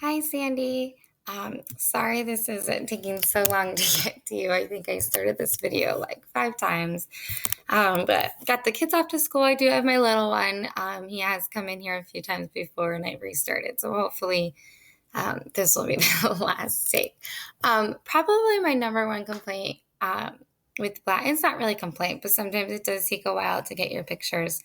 Hi, Sandy. Sorry this isn't taking so long to get to you. I think I started this video like 5 times. But got the kids off to school. I do have my little one. He has come in here a few times before and I restarted. So hopefully this will be the last take. Probably my number one complaint with Black, it's not really a complaint, but sometimes it does take a while to get your pictures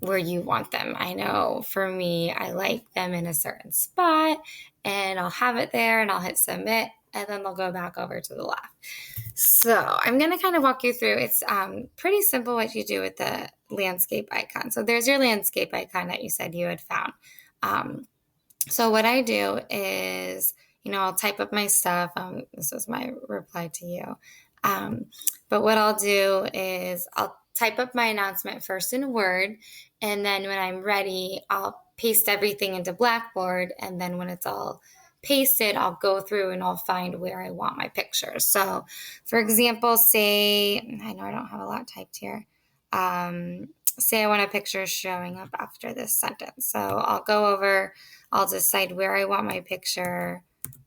where you want them. I know for me, I like them in a certain spot and I'll have it there and I'll hit submit and then they'll go back over to the left. So I'm going to kind of walk you through. It's pretty simple what you do with the landscape icon. So there's your landscape icon that you said you had found. So what I do is, I'll type up my stuff. This was my reply to you. But what I'll do is I'll type up my announcement first in Word, and then when I'm ready, I'll paste everything into Blackboard, and then when it's all pasted, I'll go through and I'll find where I want my pictures. So, for example, say, I know I don't have a lot typed here. Say I want a picture showing up after this sentence. So I'll go over, I'll decide where I want my picture.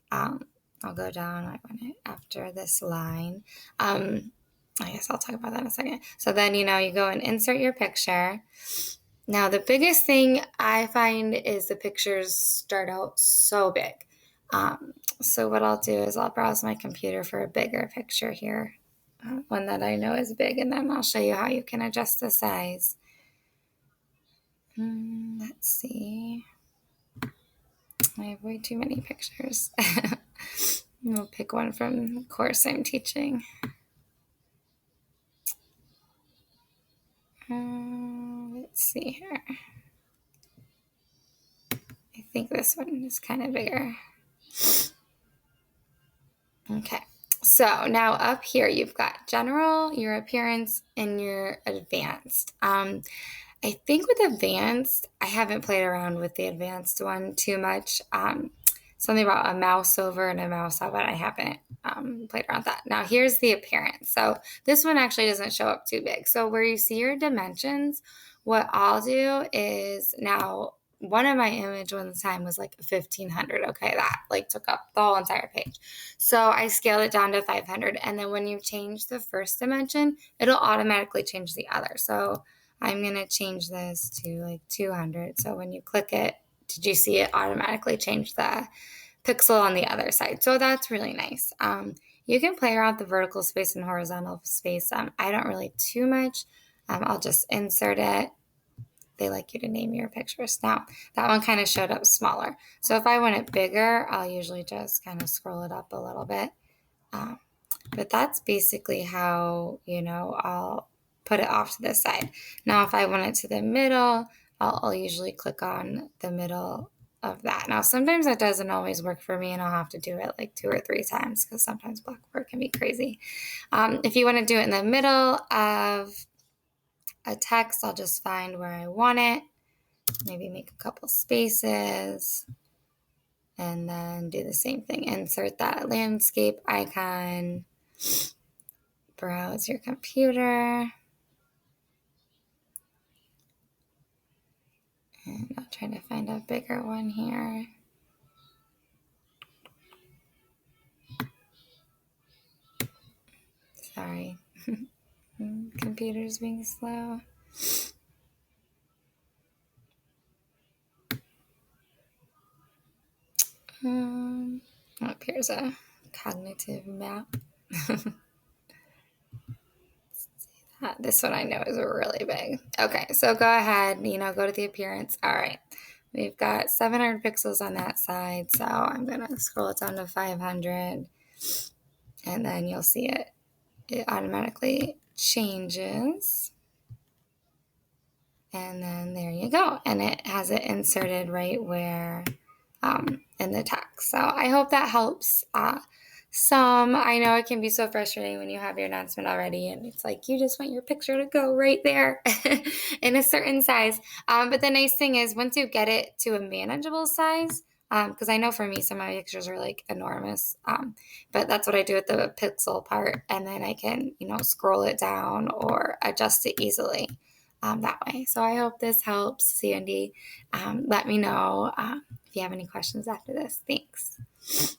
I'll go down, I want it after this line. I guess I'll talk about that in a second. So then, you go and insert your picture. Now, the biggest thing I find is the pictures start out so big. So what I'll do is I'll browse my computer for a bigger picture here, one that I know is big, and then I'll show you how you can adjust the size. Let's see. I have way too many pictures. We'll pick one from the course I'm teaching. Let's see here. I think this one is kind of bigger. Okay. So now up here, you've got general, your appearance, and your advanced. I think with advanced, I haven't played around with the advanced one too much. Something about a mouse over and a mouse out, but I haven't played around with that. Now here's the appearance. So this one actually doesn't show up too big. So where you see your dimensions, what I'll do is now one of my image one time was like 1500. Okay, that like took up the whole entire page. So I scaled it down to 500. And then when you change the first dimension, it'll automatically change the other. So I'm going to change this to like 200. So when you click it, did you see it automatically change the pixel on the other side? So that's really nice. You can play around with the vertical space and horizontal space. I don't really too much. I'll just insert it. They like you to name your pictures. Now, that one kind of showed up smaller. So if I want it bigger, I'll usually just kind of scroll it up a little bit. But that's basically how, I'll put it off to the side. Now, if I want it to the middle, I'll usually click on the middle of that. Now, sometimes that doesn't always work for me, and I'll have to do it like 2 or 3 times because sometimes Blackboard can be crazy. If you want to do it in the middle of a text, I'll just find where I want it, maybe make a couple spaces, and then do the same thing. Insert that landscape icon, browse your computer, and I'll try to find a bigger one here. Sorry, computer's being slow. Here's a cognitive map. This one I know is really big. Okay, so go ahead, go to the appearance. All right, we've got 700 pixels on that side, so I'm going to scroll it down to 500, and then you'll see it automatically changes. And then there you go. And it has it inserted right where in the text. So I hope that helps some. I know it can be so frustrating when you have your announcement already and it's like you just want your picture to go right there in a certain size. But the nice thing is once you get it to a manageable size, because I know for me some of my pictures are like enormous, but that's what I do with the pixel part, and then I can scroll it down or adjust it easily that way. So I hope this helps, Sandy. Let me know if you have any questions after this. Thanks.